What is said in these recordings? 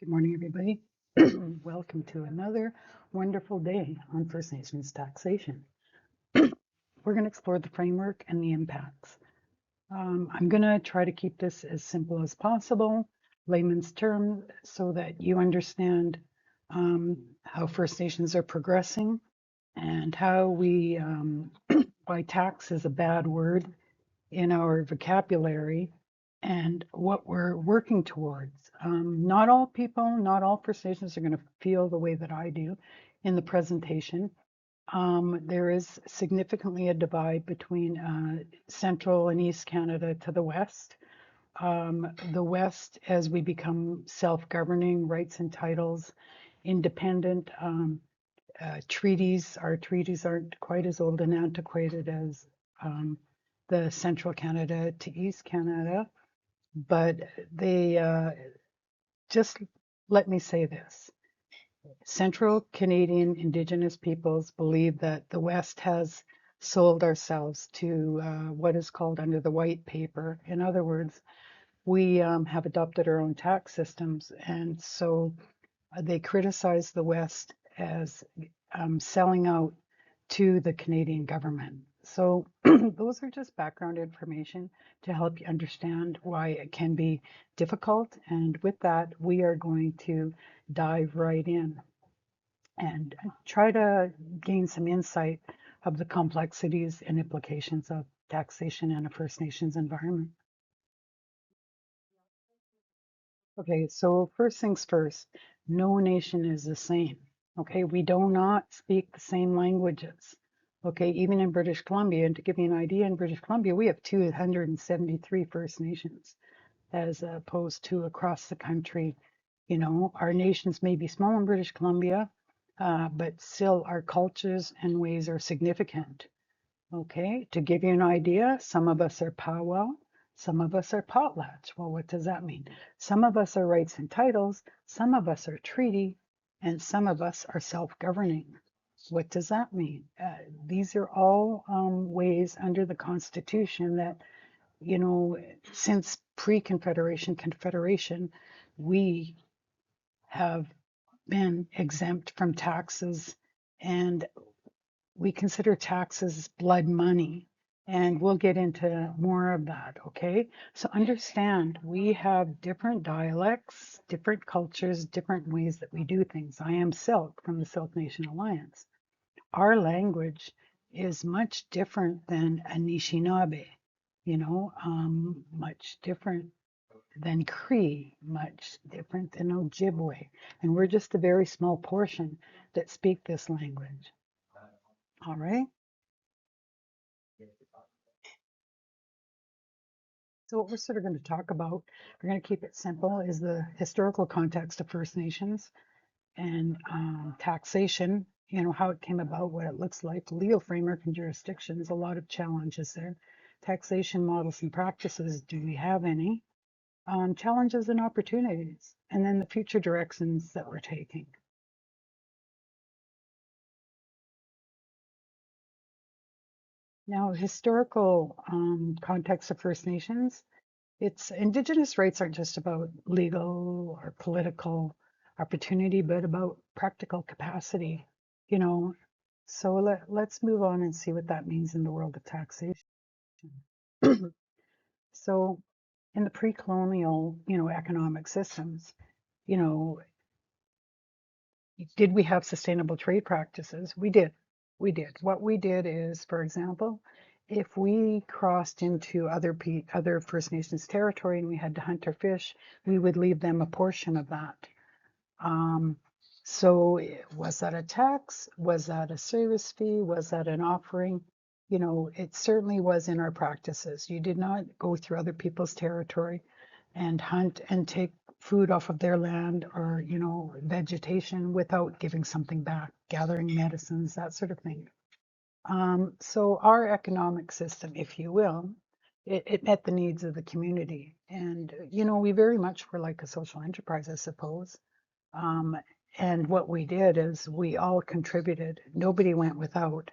Good morning, everybody. Welcome to another wonderful day on First Nations taxation. We're going to explore the framework and the impacts. I'm going to try to keep this as simple as possible, layman's terms, so that you understand how First Nations are progressing and how why tax is a bad word in our vocabulary and what we're working towards. Not all people, not all First Nations are going to feel the way that I do in the presentation. There is significantly a divide between Central and East Canada to the west. The west, as we become self-governing, rights and titles, independent, treaties, our treaties aren't quite as old and antiquated as the Central Canada to East Canada, but they just let me say this. Central Canadian Indigenous peoples believe that the West has sold ourselves to what is called under the white paper. In other words, we have adopted our own tax systems, and so they criticize the West as selling out to the Canadian government. So those are just background information to help you understand why it can be difficult. And with that, we are going to dive right in and try to gain some insight of the complexities and implications of taxation in a First Nations environment. Okay, so first things first, no nation is the same. Okay, we do not speak the same languages. Okay, even in British Columbia, and to give you an idea, in British Columbia, we have 273 First Nations as opposed to across the country. You know, our nations may be small in British Columbia, but still our cultures and ways are significant. Okay, to give you an idea, some of us are powwow, some of us are potlatch. Well, what does that mean? Some of us are rights and titles, some of us are treaty, and some of us are self-governing. What does that mean? These are all ways under the Constitution that, you know, since pre-Confederation, Confederation, we have been exempt from taxes, and we consider taxes blood money, and we'll get into more of that, okay? So understand, we have different dialects, different cultures, different ways that we do things. I am Silk from the Silk Nation Alliance. Our language is much different than Anishinaabe, much different than Cree, much different than Ojibwe, and we're just a very small portion that speak this language. All right. So what we're sort of going to talk about, we're going to keep it simple, is the historical context of First Nations and taxation, how it came about, what it looks like, legal framework and jurisdictions, a lot of challenges there. Taxation models and practices, do we have any? Challenges and opportunities, and then the future directions that we're taking. Now, historical context of First Nations, it's Indigenous rights aren't just about legal or political opportunity, but about practical capacity, you know. So let's move on and see what that means in the world of taxation. So in the pre-colonial, economic systems, you know, did we have sustainable trade practices? We did. We did. What we did is, for example, if we crossed into other First Nations territory and we had to hunt or fish, we would leave them a portion of that. So was that a tax? Was that a service fee? Was that an offering? It certainly was in our practices. You did not go through other people's territory and hunt and take food off of their land or, vegetation without giving something back, gathering medicines, that sort of thing. So our economic system, if you will, it met the needs of the community. And, we very much were like a social enterprise, I suppose. And what we did is we all contributed. Nobody went without.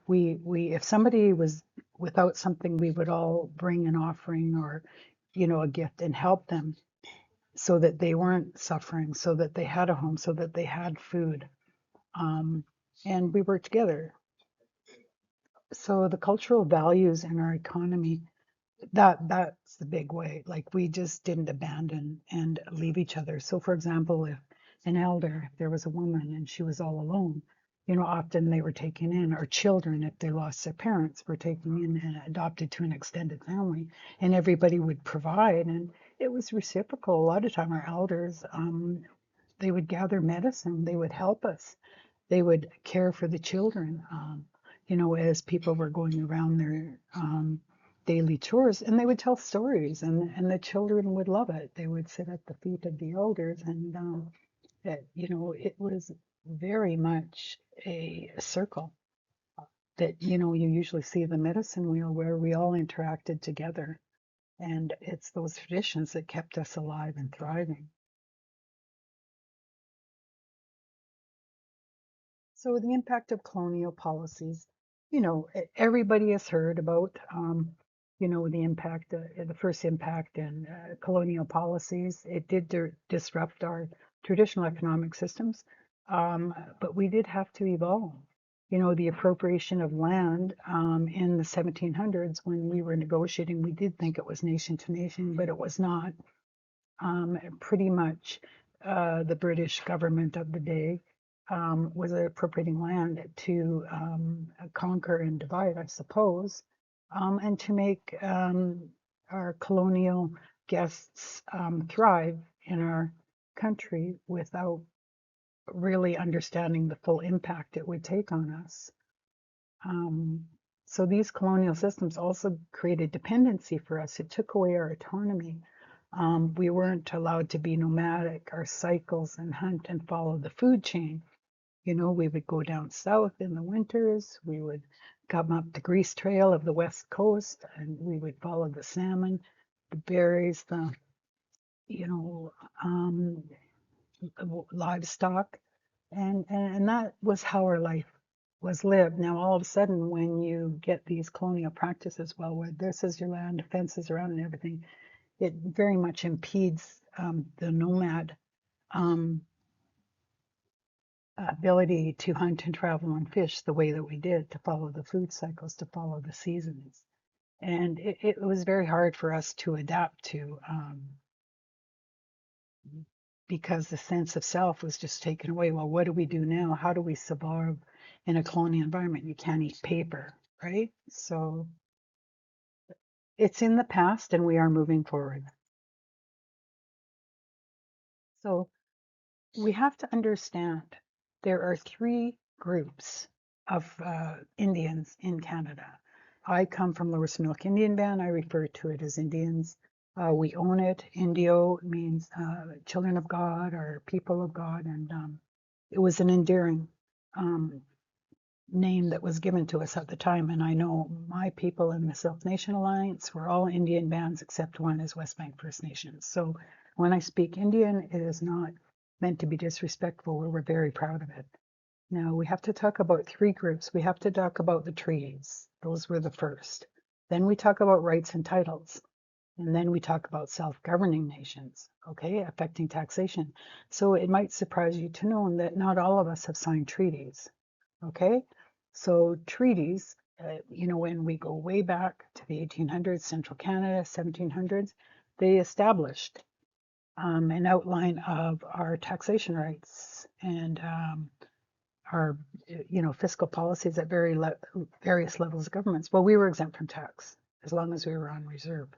If somebody was without something, we would all bring an offering or, a gift and help them. so that they weren't suffering, so that they had a home, so that they had food. Um, and we worked together. So the cultural values in our economy, that's the big way. Like we just didn't abandon and leave each other. So for example, if an elder, if there was a woman and she was all alone, often they were taken in, or children, if they lost their parents, were taken in and adopted to an extended family, and everybody would provide, and it was reciprocal. A lot of time, our elders, they would gather medicine, they would help us, they would care for the children, as people were going around their daily chores, and they would tell stories, and the children would love it. They would sit at the feet of the elders, and it was very much a circle that, you usually see the medicine wheel where we all interacted together. And it's those traditions that kept us alive and thriving. So the impact of colonial policies, everybody has heard about, the impact, the first impact in colonial policies. It did disrupt our traditional economic systems, but we did have to evolve. The appropriation of land in the 1700s when we were negotiating, we did think it was nation to nation, but it was not. Pretty much the British government of the day was appropriating land to conquer and divide, I suppose, and to make our colonial guests thrive in our country without really understanding the full impact it would take on us. Um, so these colonial systems also created dependency for us. It took away our autonomy. We weren't allowed to be nomadic, our cycles, and hunt and follow the food chain. We would go down south in the winters. We would come up the Grease Trail of the West Coast, and we would follow the salmon, the berries, the you know um, livestock, and that was how our life was lived. Now, all of a sudden, when you get these colonial practices, well, where this is your land, fences around and everything, it very much impedes the nomad um, ability to hunt and travel and fish the way that we did, to follow the food cycles, to follow the seasons. And it was very hard for us to adapt to, because the sense of self was just taken away. Well, what do we do now? How do we survive in a colonial environment? You can't eat paper, right? So it's in the past and we are moving forward. So we have to understand there are three groups of Indians in Canada. I come from Lower Sinook Indian Band. I refer to it as Indians. We own it. Indio means children of God or people of God. And it was an endearing um, name that was given to us at the time. And I know my people in the Silk Nation Alliance were all Indian bands except one is Westbank First Nations. So when I speak Indian, it is not meant to be disrespectful. We're very proud of it. Now we have to talk about three groups. We have to talk about the treaties. Those were the first. Then we talk about rights and titles. And then we talk about self-governing nations, okay, affecting taxation. So it might surprise you to know that not all of us have signed treaties, okay? So treaties, when we go way back to the 1800s, Central Canada, 1700s, they established an outline of our taxation rights and our, fiscal policies at various levels of governments. Well, we were exempt from tax as long as we were on reserve.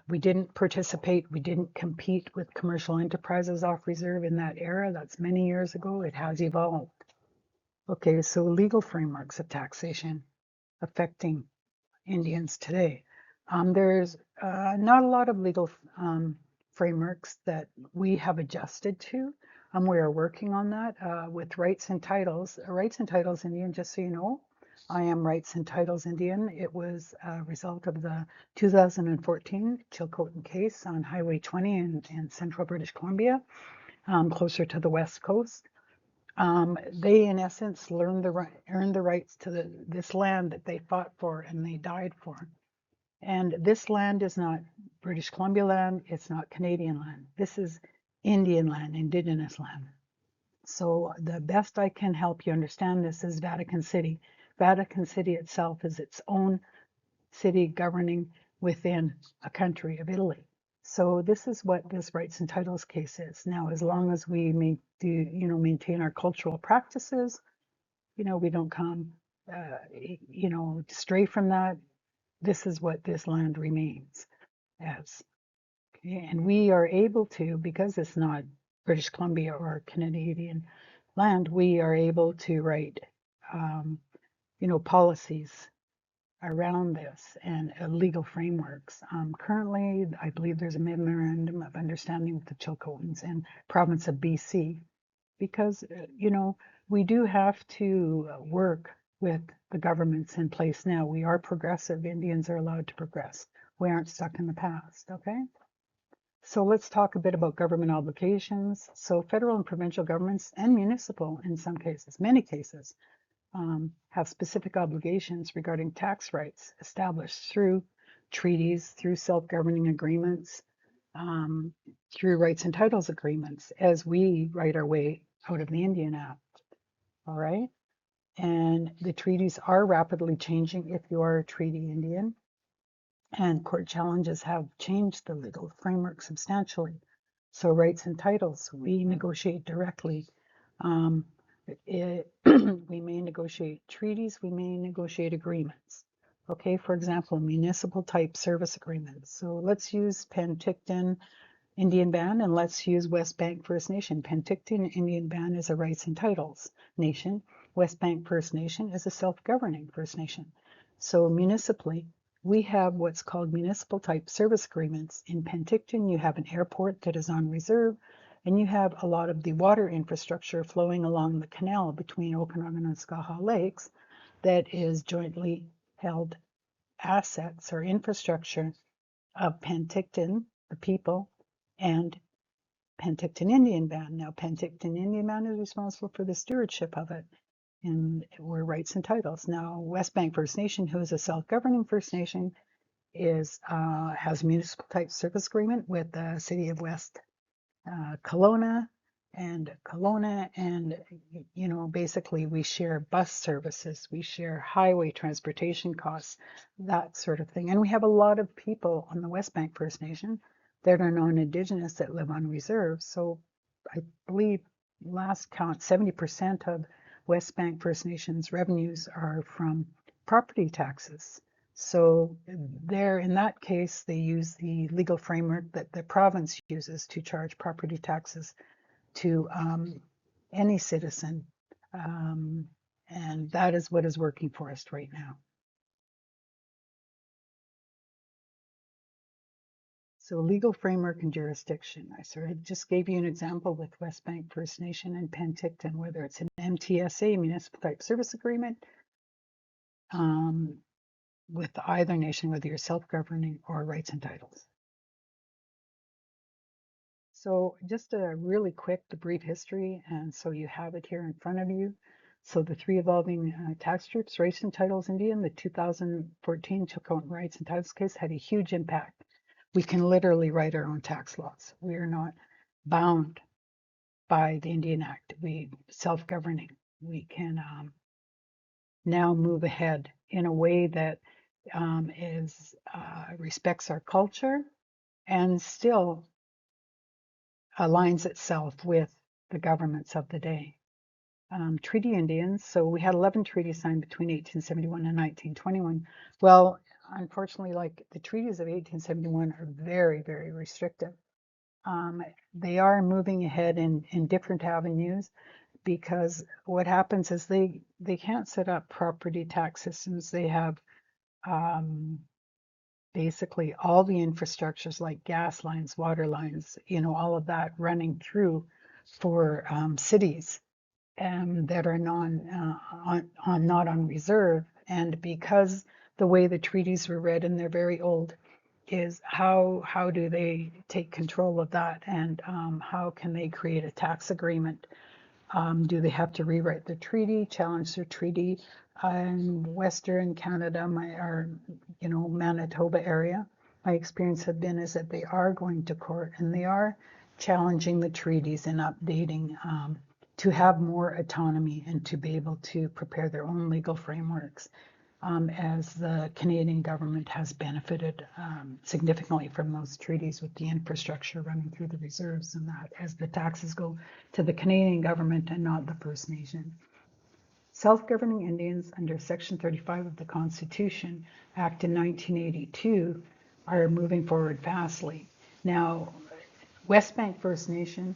We didn't participate, we didn't compete with commercial enterprises off reserve in that era. That's many years ago. It has evolved. Okay, so legal frameworks of taxation affecting Indians today. There's not a lot of legal frameworks that we have adjusted to. We are working on that with rights and titles. Rights and titles Indian, just so you know, I am Rights and Titles Indian. It was a result of the 2014 Chilcotin case on Highway 20 in central British Columbia, closer to the west coast. They, in essence, earned the rights to this land that they fought for and they died for. And this land is not British Columbia land, it's not Canadian land. This is Indian land, Indigenous land. So the best I can help you understand this is Vatican City. Vatican City itself is its own city governing within a country of Italy. So this is what this rights and titles case is. Now, as long as we maintain our cultural practices, we don't come, stray from that. This is what this land remains as. Okay? And we are able to, because it's not British Columbia or Canadian land, we are able to write, policies around this and legal frameworks. Currently, I believe there's a memorandum of understanding with the Chilcotins and province of BC because, we do have to work with the governments in place now. We are progressive. Indians are allowed to progress. We aren't stuck in the past, okay? So let's talk a bit about government obligations. So federal and provincial governments and municipal, in some cases, many cases, have specific obligations regarding tax rights established through treaties, through self-governing agreements, through rights and titles agreements as we write our way out of the Indian Act. All right. And the treaties are rapidly changing if you are a treaty Indian. And court challenges have changed the legal framework substantially. So rights and titles, we negotiate directly. We may negotiate treaties, we may negotiate agreements. Okay, for example, municipal type service agreements. So let's use Penticton Indian Band and let's use Westbank First Nation. Penticton Indian Band is a rights and titles nation. Westbank First Nation is a self-governing First Nation. So municipally, we have what's called municipal type service agreements. In Penticton, you have an airport that is on reserve, and you have a lot of the water infrastructure flowing along the canal between Okanagan and Skaha Lakes that is jointly held assets or infrastructure of Penticton, the people, and Penticton Indian Band. Now, Penticton Indian Band is responsible for the stewardship of it, and we're rights and titles. Now, Westbank First Nation, who is a self-governing First Nation, has a municipal type service agreement with the city of West Kelowna, and basically we share bus services, we share highway transportation costs, that sort of thing. And we have a lot of people on the Westbank First Nation that are non-Indigenous that live on reserve. So I believe last count 70% of Westbank First Nations revenues are from property taxes. So there, in that case, they use the legal framework that the province uses to charge property taxes to any citizen. And that is what is working for us right now. So legal framework and jurisdiction. I sort of just gave you an example with Westbank First Nation and Penticton, whether it's an MTSA, Municipal Type Service Agreement, with either nation, whether you're self-governing or rights and titles. So just a really quick, brief history, and so you have it here in front of you. So the three evolving tax groups, Rights and Titles Indian, the 2014 Chilcotin Rights and Titles case had a huge impact. We can literally write our own tax laws. We are not bound by the Indian Act. We self-governing. We can now move ahead in a way that respects our culture and still aligns itself with the governments of the day. Treaty Indians, so we had 11 treaties signed between 1871 and 1921. Well, unfortunately, like the treaties of 1871 are very, very restrictive. They are moving ahead in different avenues because what happens is they can't set up property tax systems. They have basically all the infrastructures like gas lines, water lines, all of that running through for cities that are not on reserve. And because the way the treaties were read, and they're very old, is how do they take control of that, and how can they create a tax agreement Do they have to rewrite the treaty, challenge their treaty? In Western Canada, Manitoba area, my experience has been is that they are going to court and they are challenging the treaties and updating to have more autonomy and to be able to prepare their own legal frameworks. As the Canadian government has benefited significantly from those treaties with the infrastructure running through the reserves and that as the taxes go to the Canadian government and not the First Nation. Self-governing Indians under Section 35 of the Constitution Act in 1982 are moving forward fastly. Now, Westbank First Nation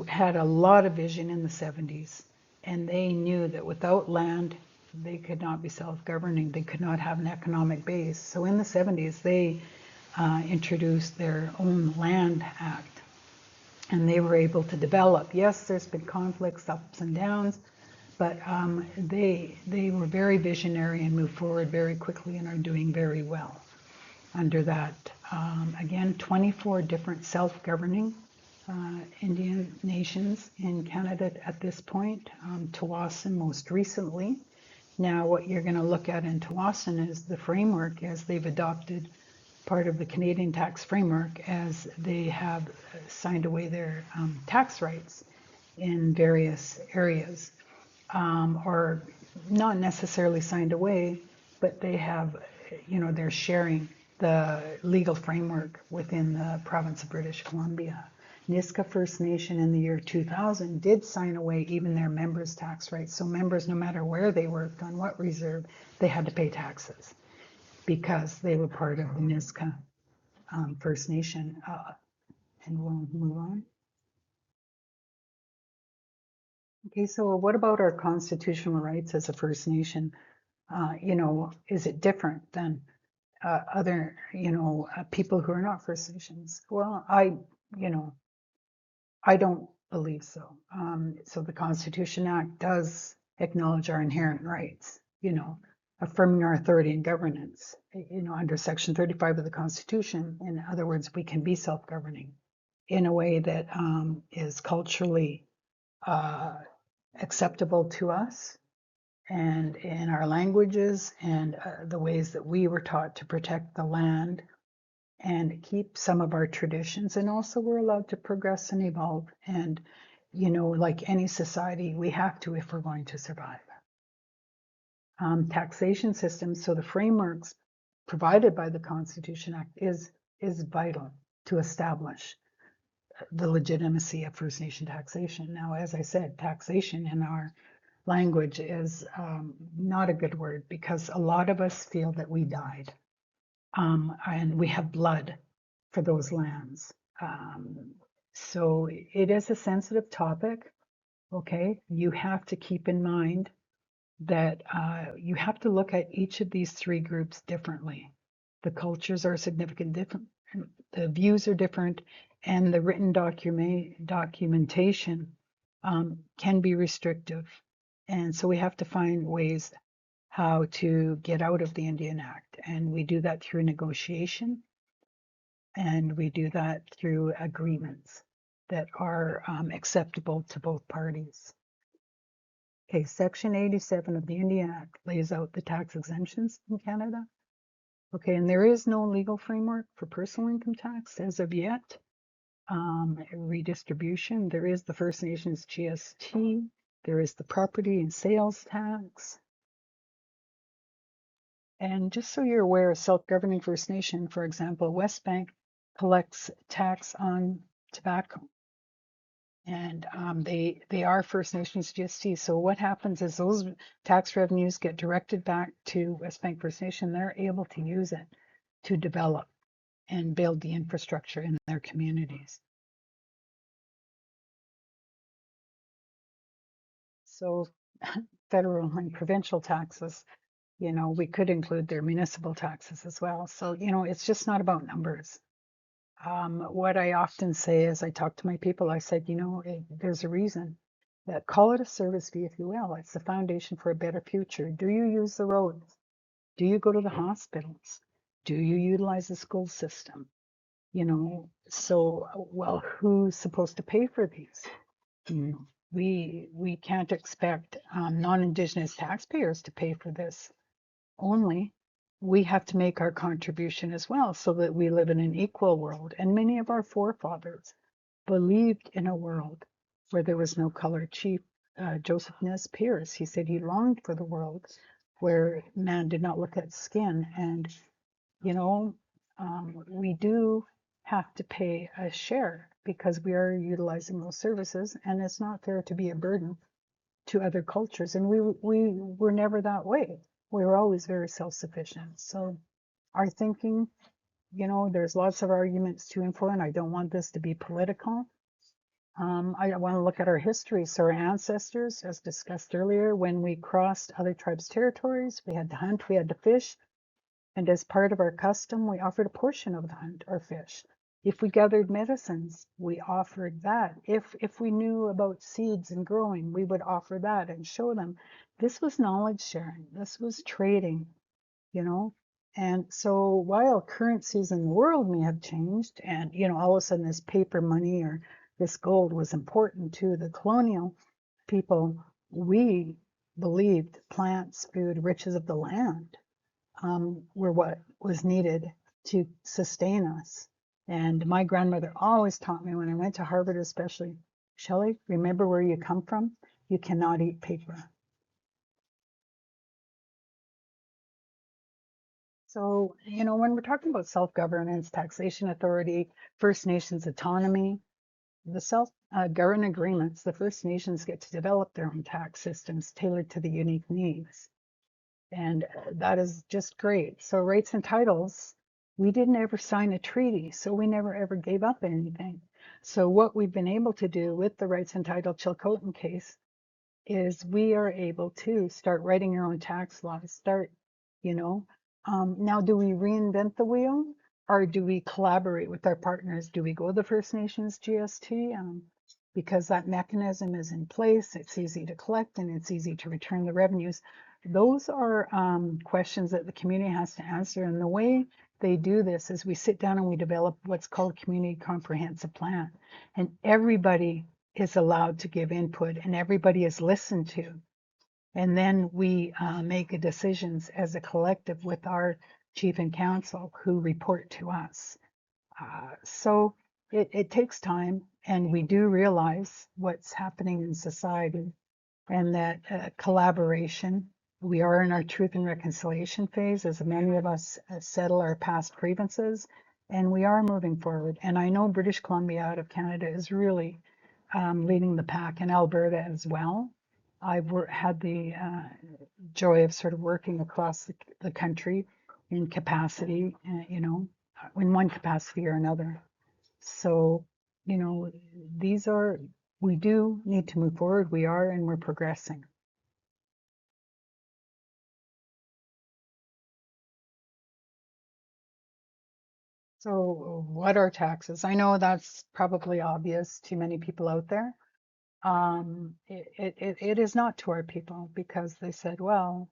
had a lot of vision in the 70s, and they knew that without land, they could not be self-governing. They could not have an economic base. So in the 70s, they introduced their own Land Act, and they were able to develop. Yes, there's been conflicts, ups and downs, but they were very visionary and moved forward very quickly and are doing very well under that. Again, 24 different self-governing Indian nations in Canada at this point, Tsawwassen most recently. Now, what you're going to look at in Tsawwassen is the framework as they've adopted part of the Canadian tax framework as they have signed away their tax rights in various areas, or not necessarily signed away, but they have, they're sharing the legal framework within the province of British Columbia. Nisga'a First Nation in the year 2000 did sign away even their members' tax rights. So members, no matter where they worked, on what reserve, they had to pay taxes because they were part of the Nisga'a First Nation. And we'll move on. Okay, so what about our constitutional rights as a First Nation? Is it different than other, people who are not First Nations? Well, I don't believe so. So the Constitution Act does acknowledge our inherent rights, affirming our authority and governance, under Section 35 of the Constitution. In other words, we can be self-governing in a way that is culturally acceptable to us and in our languages and the ways that we were taught to protect the land and keep some of our traditions. And also we're allowed to progress and evolve. And, like any society, we have to if we're going to survive. Taxation systems, so the frameworks provided by the Constitution Act is vital to establish the legitimacy of First Nation taxation. Now, as I said, taxation in our language is not a good word because a lot of us feel that we died. And we have blood for those lands. So it is a sensitive topic, okay? You have to keep in mind that you have to look at each of these three groups differently. The cultures are significant different, the views are different, and the written documentation can be restrictive. And so we have to find ways how to get out of the Indian Act. And we do that through negotiation, and we do that through agreements that are acceptable to both parties. Okay, Section 87 of the Indian Act lays out the tax exemptions in Canada. Okay, and there is no legal framework for personal income tax as of yet. Redistribution, there is the First Nations GST, there is the property and sales tax. And just so you're aware, self-governing First Nation, for example, Westbank collects tax on tobacco. And they are First Nations GST. So what happens is those tax revenues get directed back to Westbank First Nation. They're able to use it to develop and build the infrastructure in their communities. So federal and provincial taxes, we could include their municipal taxes as well. So, it's just not about numbers. What I often say is I talk to my people, I said, there's a reason that call it a service fee, if you will. It's the foundation for a better future. Do you use the roads? Do you go to the hospitals? Do you utilize the school system? So, well, who's supposed to pay for these? We can't expect non-Indigenous taxpayers to pay for this only. We have to make our contribution as well so that we live in an equal world. And many of our forefathers believed in a world where there was no color. Chief Joseph Nez Perce, he said he longed for the world where man did not look at skin. And, you know, we do have to pay a share because we are utilizing those services, and it's not fair to be a burden to other cultures. And we were never that way. We were always very self-sufficient. So our thinking, you know, there's lots of arguments to and for, and I don't want this to be political. I want to look at our history. So our ancestors, as discussed earlier, when we crossed other tribes' territories, we had to hunt, we had to fish, and as part of our custom, we offered a portion of the hunt or fish. If we gathered medicines, we offered that. If we knew about seeds and growing, we would offer that and show them. This was knowledge sharing. This was trading, you know. And so while currencies in the world may have changed, and you know, all of a sudden this paper money or this gold was important to the colonial people, we believed plants, food, riches of the land were what was needed to sustain us. And my grandmother always taught me when I went to Harvard, especially, Shelley, remember where you come from. You cannot eat paper. So, you know, when we're talking about self-governance, taxation authority, First Nations autonomy, the self-govern agreements, the First Nations get to develop their own tax systems tailored to the unique needs. And that is just great. So rights and titles, we didn't ever sign a treaty, so we never ever gave up anything. So what we've been able to do with the rights and title Chilcotin case is we are able to start writing our own tax laws, start, you know, now do we reinvent the wheel or do we collaborate with our partners? Do we go the First Nations GST? Because that mechanism is in place, it's easy to collect and it's easy to return the revenues. Those are questions that the community has to answer. And the way they do this is we sit down and we develop what's called a community comprehensive plan. And everybody is allowed to give input and everybody is listened to. And then we make decisions as a collective with our chief and council who report to us. So it takes time, and we do realize what's happening in society and that collaboration. We are in our truth and reconciliation phase as many of us settle our past grievances, and we are moving forward. And I know British Columbia out of Canada is really leading the pack, and Alberta as well. I've had the joy of sort of working across the country in capacity, you know, in one capacity or another. So, you know, these are, we do need to move forward. We are, and we're progressing. So, what are taxes? I know that's probably obvious to many people out there. It is not to our people because they said, well,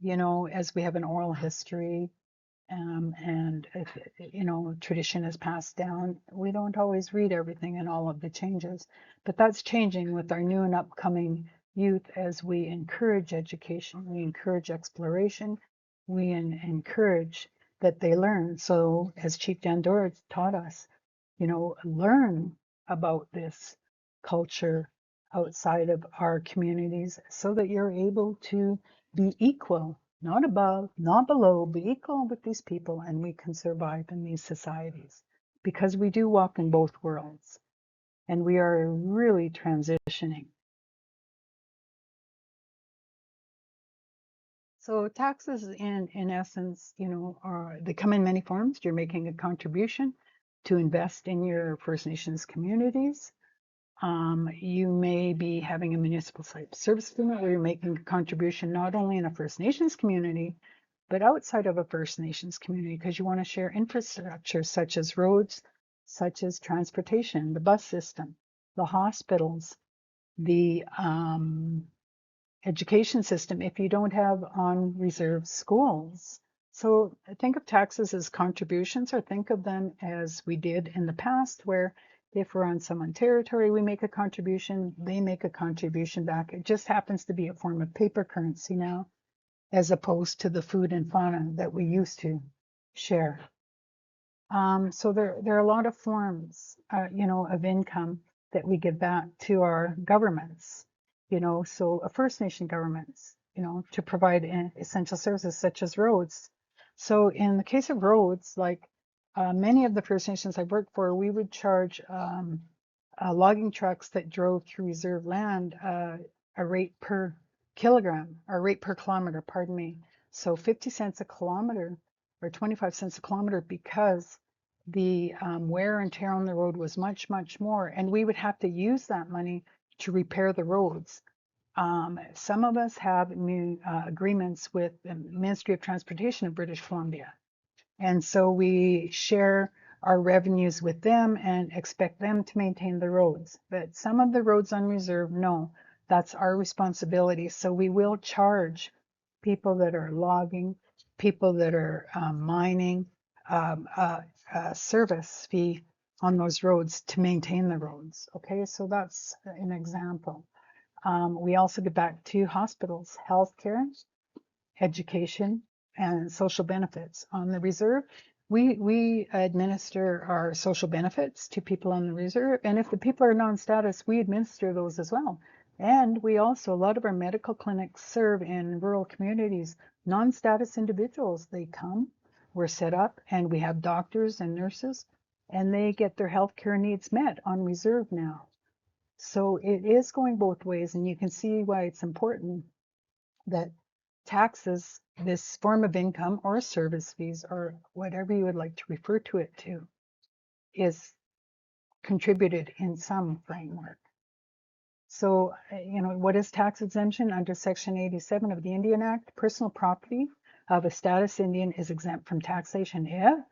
you know, as we have an oral history, and you know, tradition is passed down, we don't always read everything and all of the changes, but that's changing with our new and upcoming youth as we encourage education, we encourage exploration, we encourage that they learn. So as Chief Dandor taught us, you know, learn about this culture outside of our communities so that you're able to be equal, not above, not below, be equal with these people, and we can survive in these societies because we do walk in both worlds and we are really transitioning. So taxes in essence, you know, they come in many forms. You're making a contribution to invest in your First Nations communities. You may be having a municipal site service agreement where you're making a contribution not only in a First Nations community, but outside of a First Nations community because you want to share infrastructure such as roads, such as transportation, the bus system, the hospitals, the education system if you don't have on reserve schools. So think of taxes as contributions or think of them as we did in the past where If we're on someone territory, we make a contribution, they make a contribution back. It just happens to be a form of paper currency now, as opposed to the food and fauna that we used to share. So there are a lot of forms, of income that we give back to our governments, so First Nation governments, to provide essential services such as roads. So in the case of roads, like many of the First Nations I worked for, we would charge logging trucks that drove through reserve land a rate per kilogram, or rate per kilometer, pardon me. So 50 cents a kilometer or 25 cents a kilometer, because the wear and tear on the road was much, much more. And we would have to use that money to repair the roads. Some of us have agreements with the Ministry of Transportation of British Columbia. And so we share our revenues with them and expect them to maintain the roads. But some of the roads on reserve, no, that's our responsibility. So we will charge people that are logging, people that are mining, a service fee on those roads to maintain the roads. Okay, so that's an example. We also get back to hospitals, healthcare, education, and social benefits. On the reserve, we administer our social benefits to people on the reserve, and if the people are non-status, we administer those as well. And we also, a lot of our medical clinics serve in rural communities, non-status individuals. They come, we're set up, and we have doctors and nurses, and they get their healthcare needs met on reserve now. So it is going both ways, and you can see why it's important that taxes, this form of income or service fees, or whatever you would like to refer to it to, is contributed in some framework. So, what is tax exemption? Under Section 87 of the Indian Act, personal property of a status Indian is exempt from taxation if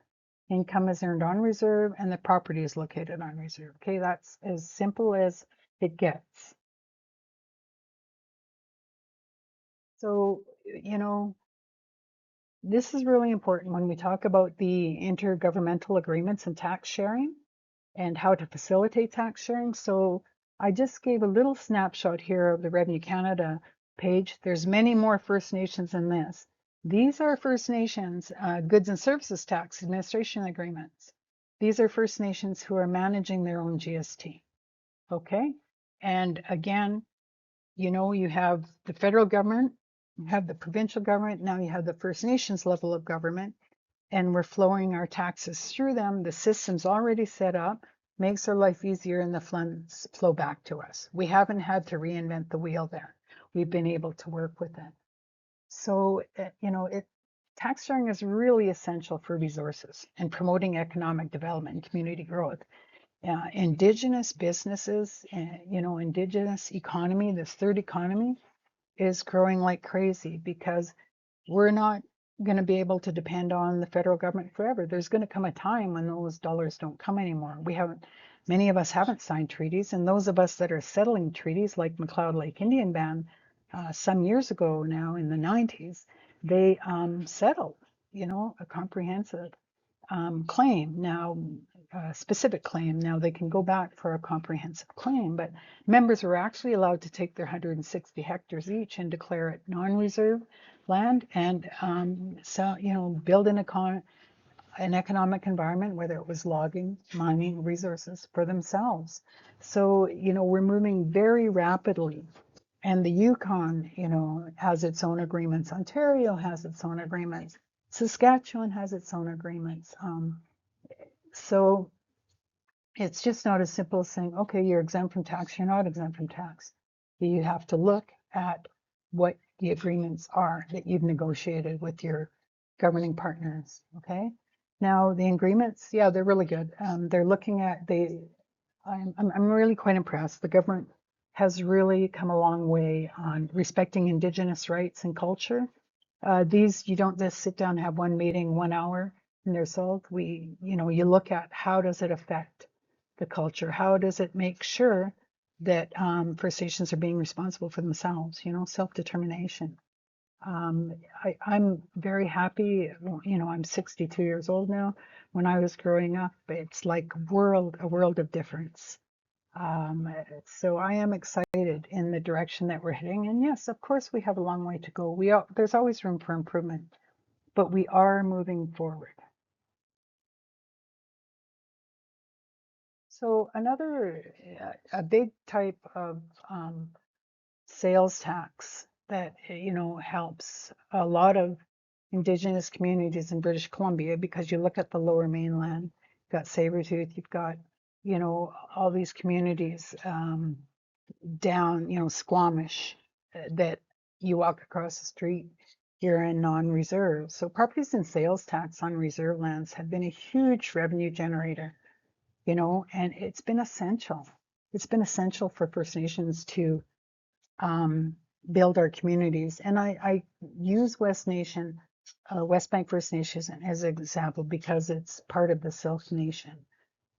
income is earned on reserve and the property is located on reserve. Okay, that's as simple as it gets. So, this is really important when we talk about the intergovernmental agreements and tax sharing and how to facilitate tax sharing. So I just gave a little snapshot here of the Revenue Canada page. There's many more First Nations in this. These are First Nations goods and services tax administration agreements. These are First Nations who are managing their own GST. Okay. And again, you have the federal government, you have the provincial government, now you have the First Nations level of government, and we're flowing our taxes through them. The system's already set up, makes our life easier, and the funds flow back to us. We haven't had to reinvent the wheel there. We've been able to work with it. So, tax sharing is really essential for resources and promoting economic development and community growth. Indigenous businesses, Indigenous economy, this third economy, is growing like crazy because we're not going to be able to depend on the federal government forever. There's going to come a time when those dollars don't come anymore. Many of us haven't signed treaties, and those of us that are settling treaties, like McLeod Lake Indian Band, some years ago now in the 90s, they settled, a comprehensive claim. Now, a specific claim. Now they can go back for a comprehensive claim, but members were actually allowed to take their 160 hectares each and declare it non-reserve land, and build an economic environment, whether it was logging, mining, resources for themselves. So, we're moving very rapidly. And the Yukon, has its own agreements. Ontario has its own agreements. Saskatchewan has its own agreements. So it's just not as simple as saying, okay, you're exempt from tax, you're not exempt from tax. You have to look at what the agreements are that you've negotiated with your governing partners, okay? Now, the agreements, yeah, they're really good. They're looking at, I'm really quite impressed. The government has really come a long way on respecting Indigenous rights and culture. You don't just sit down and have one meeting, 1 hour, and they're solved. You look at how does it affect the culture? How does it make sure that First Nations are being responsible for themselves, self-determination? I'm very happy. You know, I'm 62 years old now. When I was growing up, it's like a world of difference. Um, so I am excited in the direction that we're heading. And yes, of course, we have a long way to go. There's always room for improvement, but we are moving forward. So another, a big type of sales tax that you know helps a lot of Indigenous communities in British Columbia, because you look at the Lower Mainland, you've got Sabretooth, you've got you know all these communities down, you know, Squamish, that you walk across the street, you're in non-reserve. So properties and sales tax on reserve lands have been a huge revenue generator, you know, and it's been essential. It's been essential for First Nations to um, build our communities. And I use West Bank First Nation as an example because it's part of the Silk Nation,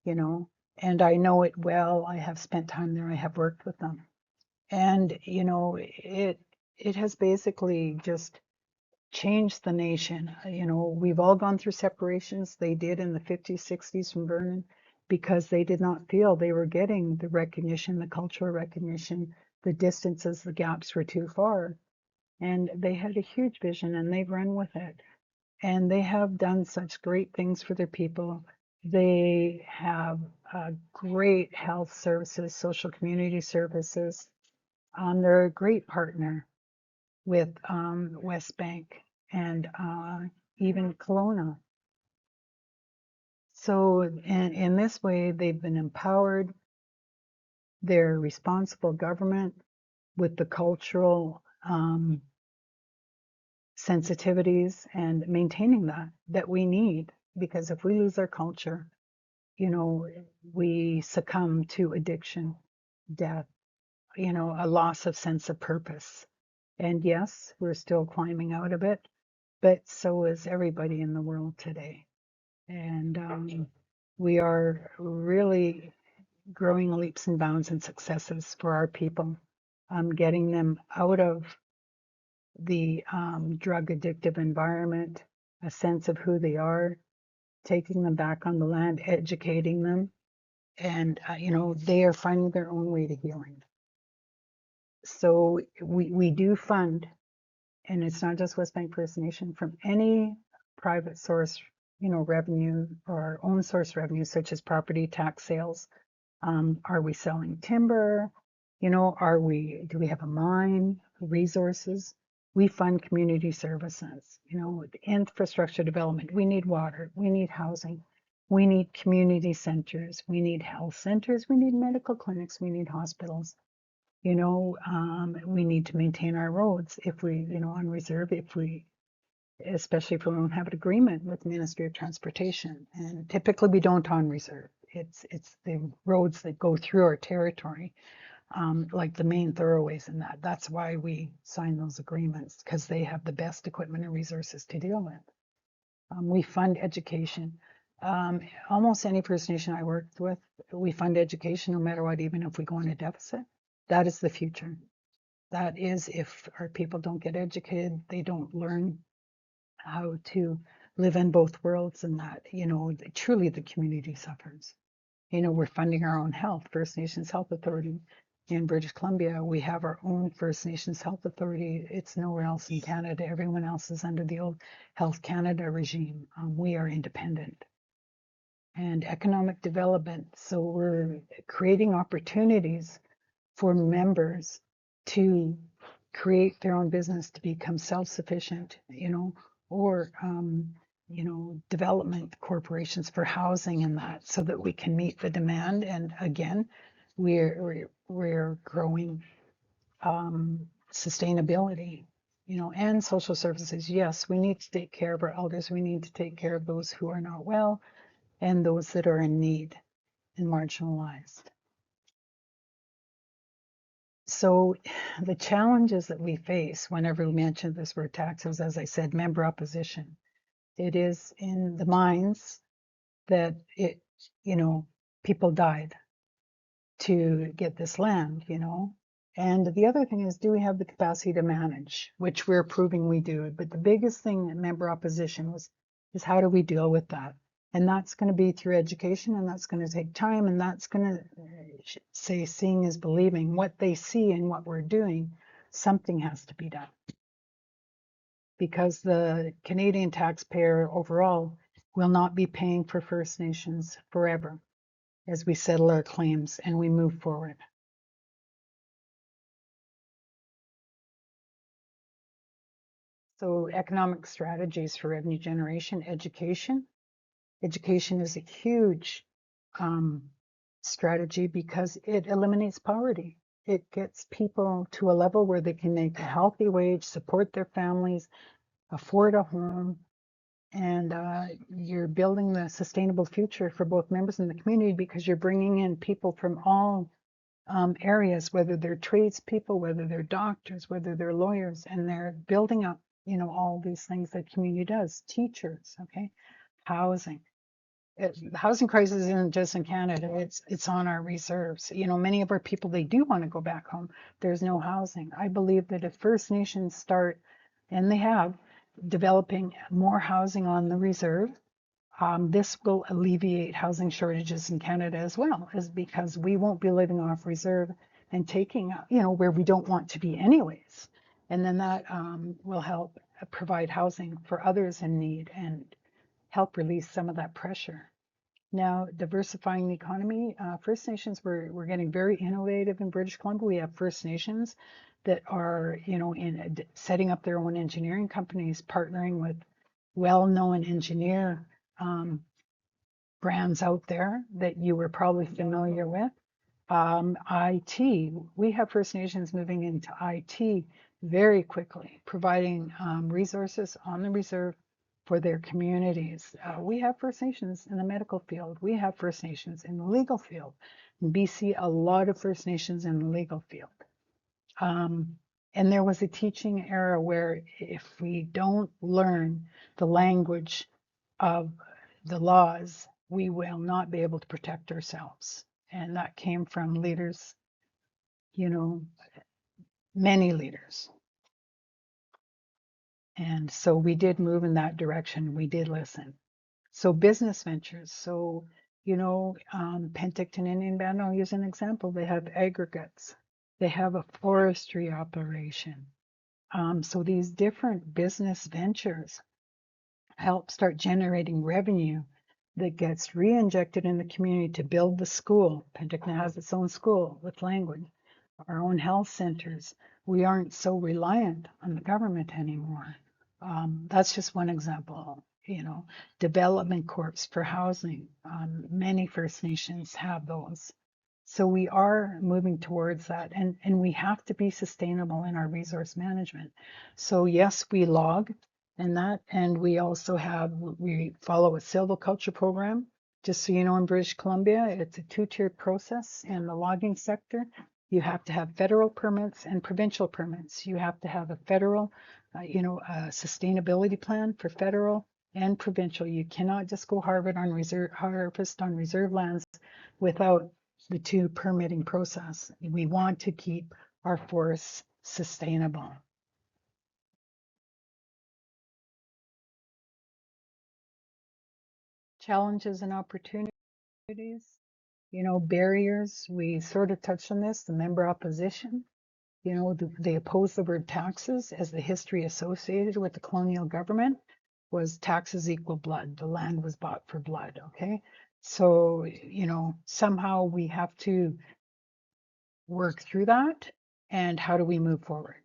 you know, and I know it well. I have spent time there. I have worked with them. And, you know, it has basically just changed the nation. You know, we've all gone through separations. They did in the 50s, 60s from Vernon because they did not feel they were getting the recognition, the cultural recognition, the distances, the gaps were too far. And they had a huge vision and they've run with it. And they have done such great things for their people. They have great health services, social community services. They're a great partner with West Bank and even Kelowna. So in this way, they've been empowered. They're responsible government with the cultural sensitivities and maintaining that we need. Because if we lose our culture, you know, we succumb to addiction, death, you know, a loss of sense of purpose. And yes, we're still climbing out of it, but so is everybody in the world today. And we are really growing leaps and bounds and successes for our people, getting them out of the drug addictive environment, a sense of who they are, taking them back on the land, educating them, and you know, they are finding their own way to healing. So we do fund, and it's not just West Bank First Nation, from any private source, you know, revenue or our own source revenue, such as property tax sales. Are we selling timber? You know, do we have a mine, resources? We fund community services, you know, infrastructure development. We need water, we need housing, we need community centers, we need health centers, we need medical clinics, we need hospitals. You know, we need to maintain our roads if we, you know, on reserve, especially if we don't have an agreement with the Ministry of Transportation. And typically we don't on reserve. It's the roads that go through our territory, like the main thoroughways and that. That's why we sign those agreements, because they have the best equipment and resources to deal with. We fund education. Almost any First Nation I worked with, we fund education no matter what, even if we go in a deficit. That is the future. That is, if our people don't get educated, they don't learn how to live in both worlds, and that, you know, truly the community suffers. You know, we're funding our own health. First Nations Health Authority in British Columbia, we have our own First Nations Health Authority. It's nowhere else in Canada. Everyone else is under the old Health Canada regime. We are independent. And economic development. So we're creating opportunities for members to create their own business, to become self-sufficient, you know, or you know, development corporations for housing and that, so that we can meet the demand. And again, we're growing sustainability, you know, and social services. Yes, we need to take care of our elders. We need to take care of those who are not well and those that are in need and marginalized. So the challenges that we face whenever we mention this word taxes, as I said, member opposition, it is in the mines that you know, people died to get this land, you know. And the other thing is, do we have the capacity to manage, which we're proving we do. But the biggest thing that member opposition was, is how do we deal with that? And that's going to be through education, and that's going to take time, and that's going to say seeing is believing. What they see and what we're doing, something has to be done. Because the Canadian taxpayer overall will not be paying for First Nations forever as we settle our claims and we move forward. So economic strategies for revenue generation, education. Education is a huge strategy because it eliminates poverty. It gets people to a level where they can make a healthy wage, support their families, afford a home, and you're building the sustainable future for both members in the community because you're bringing in people from all areas, whether they're tradespeople, whether they're doctors, whether they're lawyers, and they're building up, all these things that community does. Teachers, okay, housing. The housing crisis isn't just in Canada, it's on our reserves. Many of our people, they do want to go back home. There's no housing. I believe that if First Nations start, and they have, developing more housing on the reserve, this will alleviate housing shortages in Canada as well, is because we won't be living off reserve and taking, where we don't want to be anyways. And then that will help provide housing for others in need and help release some of that pressure. Now, diversifying the economy, First Nations, we're getting very innovative in British Columbia. We have First Nations that are, in setting up their own engineering companies, partnering with well-known engineer brands out there that you were probably familiar with. IT, we have First Nations moving into IT very quickly, providing resources on the reserve for their communities. We have First Nations in the medical field. We have First Nations in the legal field. In BC, a lot of First Nations in the legal field. And there was a teaching era where if we don't learn the language of the laws, we will not be able to protect ourselves. And that came from leaders, many leaders. And so we did move in that direction. We did listen. So business ventures. So, Penticton Indian Band, I'll use an example. They have aggregates. They have a forestry operation. So these different business ventures help start generating revenue that gets re-injected in the community to build the school. Penticton has its own school with language, our own health centers. We aren't so reliant on the government anymore. That's just one example. Development corps for housing. Many First Nations have those. So we are moving towards that, and we have to be sustainable in our resource management. So yes, we log and that, and we also we follow a silviculture program. Just so you know, in British Columbia, it's a two-tiered process in the logging sector. You have to have federal permits and provincial permits. You have to have a federal, a sustainability plan for federal and provincial. You cannot just go harvest on reserve lands without the two permitting process. We want to keep our forests sustainable. Challenges and opportunities, barriers. We sort of touched on this, the member opposition. They oppose the word taxes, as the history associated with the colonial government was taxes equal blood. The land was bought for blood, okay? So, somehow we have to work through that. And how do we move forward?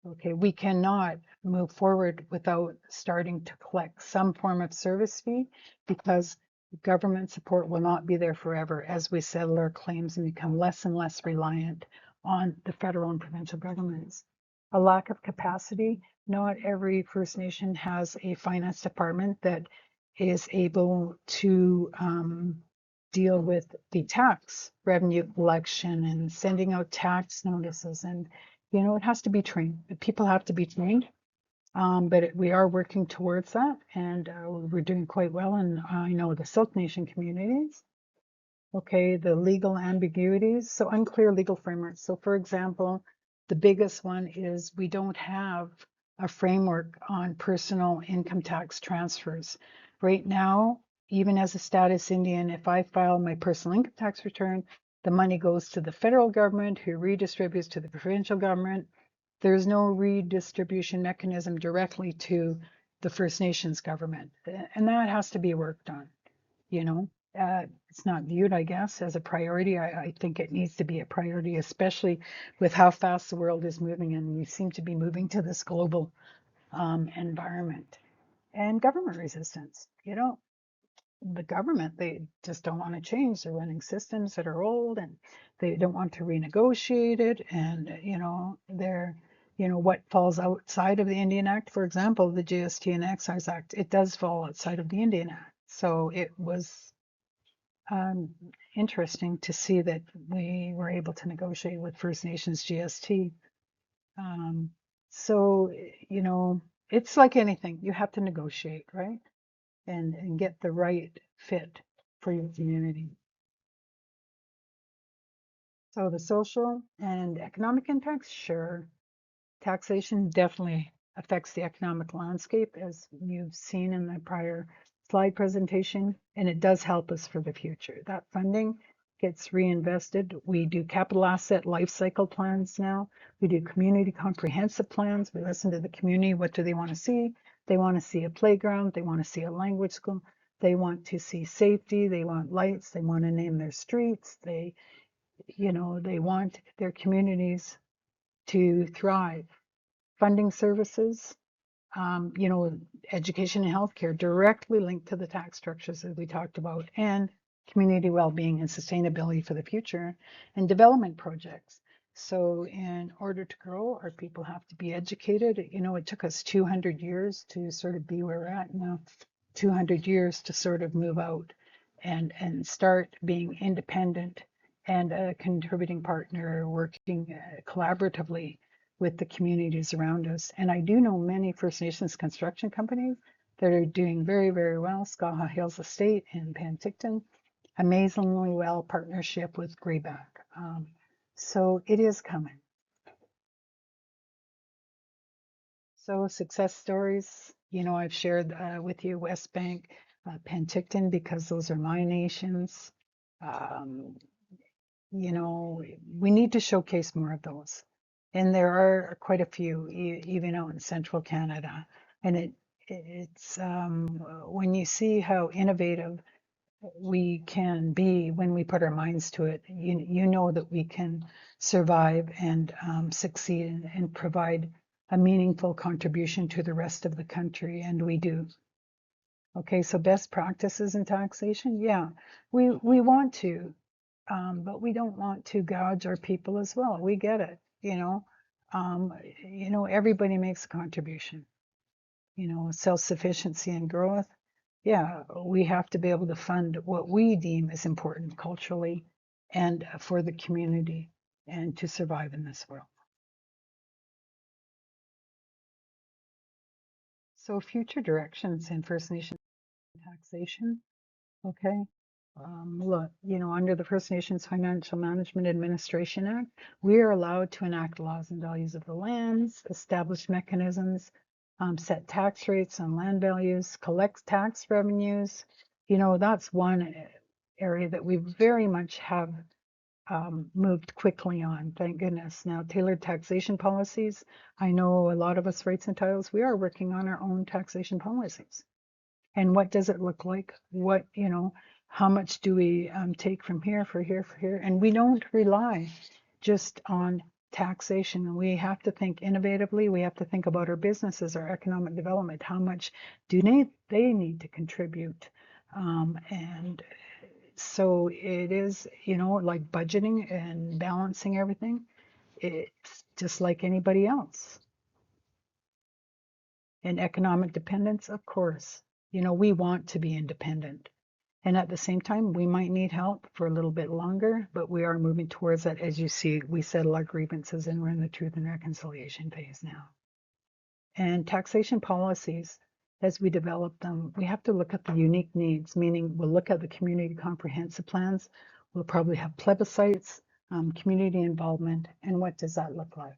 Okay, we cannot move forward without starting to collect some form of service fee, because government support will not be there forever as we settle our claims and become less and less reliant on the federal and provincial governments. A lack of capacity. Not every First Nation has a finance department that is able to deal with the tax revenue collection and sending out tax notices, and it has to be trained. People have to be trained, but we are working towards that, and we're doing quite well in the Silk Nation communities. Okay, the legal ambiguities, so unclear legal frameworks. So for example, the biggest one is we don't have a framework on personal income tax transfers. Right now, even as a status Indian, if I file my personal income tax return, the money goes to the federal government who redistributes to the provincial government. There's no redistribution mechanism directly to the First Nations government, and that has to be worked on, you know. It's not viewed, I guess, as a priority. I think it needs to be a priority, especially with how fast the world is moving, and we seem to be moving to this global environment. And government resistance, the government, they just don't want to change. They're running systems that are old, and they don't want to renegotiate it. And, they're, what falls outside of the Indian Act, for example, the GST and Excise Act, it does fall outside of the Indian Act. So it was um, interesting to see that we were able to negotiate with First Nations GST. Um, so, it's like anything, you have to negotiate, right? And get the right fit for your community. So the social and economic impacts, sure. Taxation definitely affects the economic landscape, as you've seen in the prior slide presentation, and it does help us for the future. That funding gets reinvested. We do capital asset life cycle plans now. We do community comprehensive plans. We listen to the community. What do they want to see? They want to see a playground. They want to see a language school. They want to see safety. They want lights. They want to name their streets. They want their communities to thrive. Funding services, education and healthcare directly linked to the tax structures that we talked about, and community well-being and sustainability for the future, and development projects. So in order to grow, our people have to be educated. It took us 200 years to sort of be where we're at now, 200 years to sort of move out and start being independent and a contributing partner, working collaboratively with the communities around us. And I do know many First Nations construction companies that are doing very, very well. Skaha Hills Estate in Penticton, amazingly well partnership with Greyback. So it is coming. So success stories, I've shared with you West Bank, Penticton, because those are my nations. Um, we need to showcase more of those. And there are quite a few, even out in central Canada. And it's when you see how innovative we can be when we put our minds to it, you know that we can survive and succeed and provide a meaningful contribution to the rest of the country, and we do. Okay, so best practices in taxation, yeah, we want to, but we don't want to gouge our people as well. We get it, everybody makes a contribution, self-sufficiency and growth. Yeah, we have to be able to fund what we deem is important culturally and for the community and to survive in this world. So future directions in First Nation taxation, okay? Look, under the First Nations Financial Management Administration Act, we are allowed to enact laws and values of the lands, establish mechanisms, set tax rates on land values, collect tax revenues. That's one area that we very much have moved quickly on, thank goodness. Now, tailored taxation policies. I know a lot of us rights and titles, we are working on our own taxation policies. And what does it look like? How much do we take from here for here for here? And we don't rely just on taxation. We have to think innovatively. We have to think about our businesses, our economic development. How much do they need to contribute? And so it is, like budgeting and balancing everything. It's just like anybody else. And economic dependence, of course. We want to be independent. And at the same time, we might need help for a little bit longer, but we are moving towards that. As you see, we settle our grievances and we're in the truth and reconciliation phase now. And taxation policies, as we develop them, we have to look at the unique needs, meaning we'll look at the community comprehensive plans. We'll probably have plebiscites, community involvement, and what does that look like?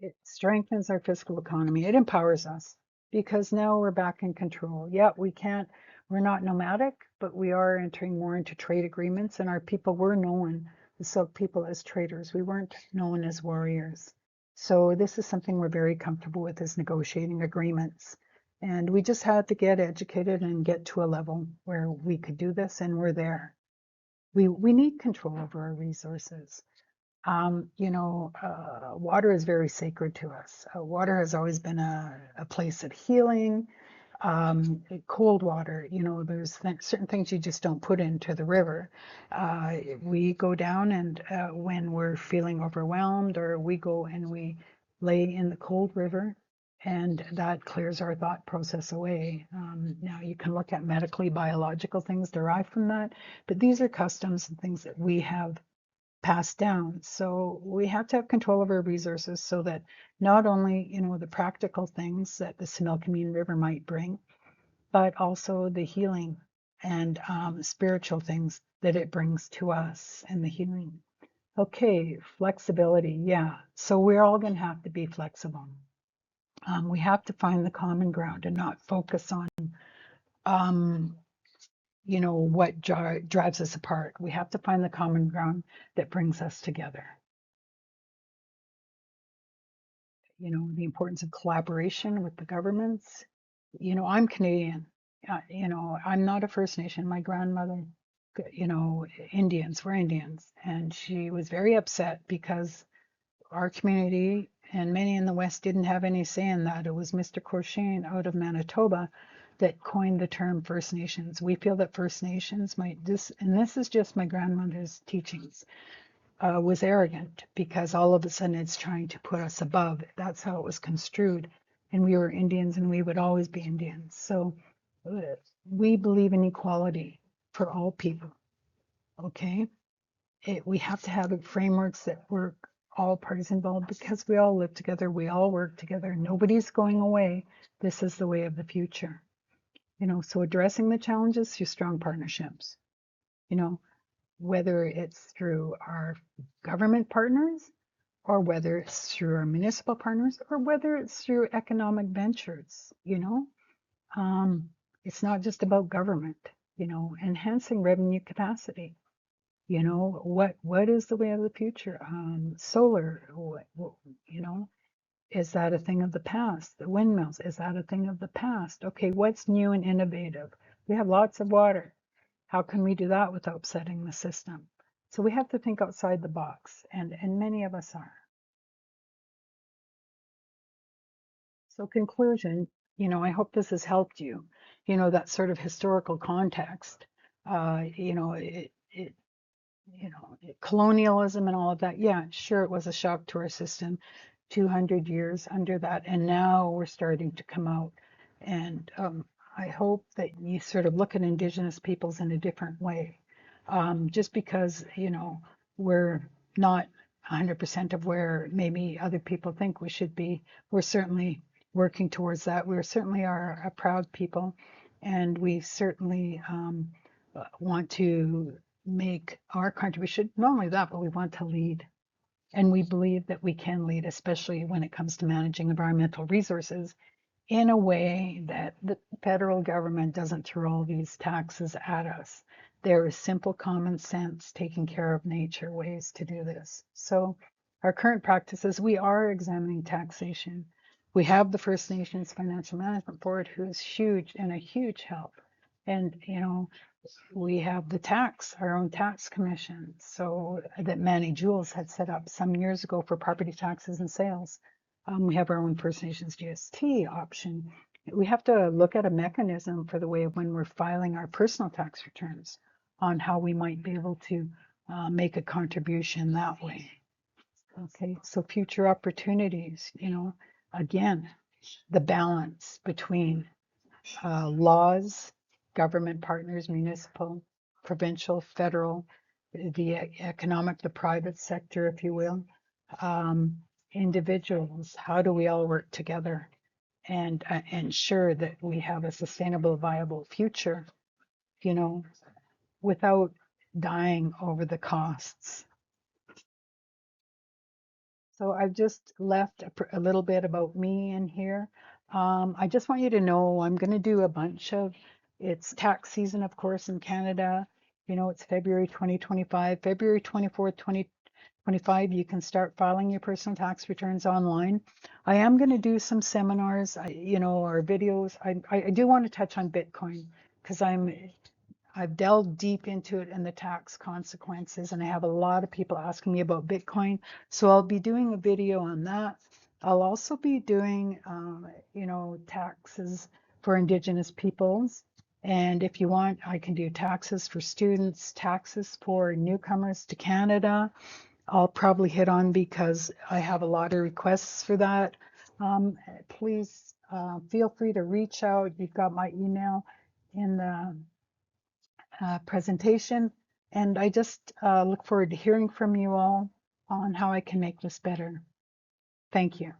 It strengthens our fiscal economy. It empowers us because now we're back in control. Yeah, we're not nomadic, but we are entering more into trade agreements, and our people were known, the Silk people, as traders. We weren't known as warriors. So this is something we're very comfortable with, is negotiating agreements. And we just had to get educated and get to a level where we could do this, and we're there. We need control over our resources. Water is very sacred to us. Water has always been a place of healing. Cold water, there's certain things you just don't put into the river. We go down and when we're feeling overwhelmed, or we go and we lay in the cold river, and that clears our thought process away. Now you can look at medically biological things derived from that, but these are customs and things that we have passed down. So we have to have control of our resources so that not only, the practical things that the Similkameen River might bring, but also the healing and spiritual things that it brings to us and the healing. Okay, flexibility. Yeah. So we're all going to have to be flexible. We have to find the common ground and not focus on um, what drives us apart. We have to find the common ground that brings us together. The importance of collaboration with the governments. I'm Canadian. I'm not a First Nation. My grandmother, you know, we're Indians. And she was very upset because our community and many in the West didn't have any say in that. It was Mr. Cruikshank out of Manitoba that coined the term First Nations. We feel that First Nations and this is just my grandmother's teachings, was arrogant because all of a sudden it's trying to put us above. That's how it was construed. And we were Indians and we would always be Indians. So uh, we believe in equality for all people. Okay. We have to have frameworks that work, all parties involved, because we all live together. We all work together. Nobody's going away. This is the way of the future. So addressing the challenges through strong partnerships. You know, whether it's through our government partners, or whether it's through our municipal partners, or whether it's through economic ventures. It's not just about government. Enhancing revenue capacity. What is the way of the future? Solar, is that a thing of the past? The windmills, is that a thing of the past? Okay, what's new and innovative? We have lots of water. How can we do that without upsetting the system? So we have to think outside the box, and many of us are. So conclusion, I hope this has helped you. That sort of historical context. Colonialism and all of that. Yeah, sure, it was a shock to our system. 200 years under that, and now we're starting to come out. And I hope that you sort of look at Indigenous peoples in a different way. Just because, we're not 100% of where maybe other people think we should be, we're certainly working towards that. We certainly are a proud people, and we certainly want to make our contribution. Not only that, but we want to lead. And we believe that we can lead, especially when it comes to managing environmental resources in a way that the federal government doesn't throw all these taxes at us. There is simple common sense, taking care of nature ways to do this. So our current practices, we are examining taxation. We have the First Nations Financial Management Board, who is huge and a huge help. And, we have our own tax commission, so that Manny Jules had set up some years ago for property taxes and sales. We have our own First Nations GST option. We have to look at a mechanism for the way of when we're filing our personal tax returns on how we might be able to make a contribution that way. Okay, so future opportunities, again, the balance between laws, government partners, municipal, provincial, federal, the economic, the private sector, if you will, individuals. How do we all work together and ensure that we have a sustainable, viable future you know, without dying over the costs. So I've just left a little bit about me in here. I just want you to know I'm going to do a bunch of, it's tax season, of course, in Canada. You know, it's February 2025, February 24th, 2025, you can start filing your personal tax returns online. I am going to do some seminars, or videos. I do want to touch on Bitcoin because I've delved deep into it and the tax consequences, and I have a lot of people asking me about Bitcoin. So I'll be doing a video on that. I'll also be doing, taxes for Indigenous peoples. And if you want, I can do taxes for students, taxes for newcomers to Canada. I'll probably hit on because I have a lot of requests for that. Please feel free to reach out. You've got my email in the presentation. And I just look forward to hearing from you all on how I can make this better. Thank you.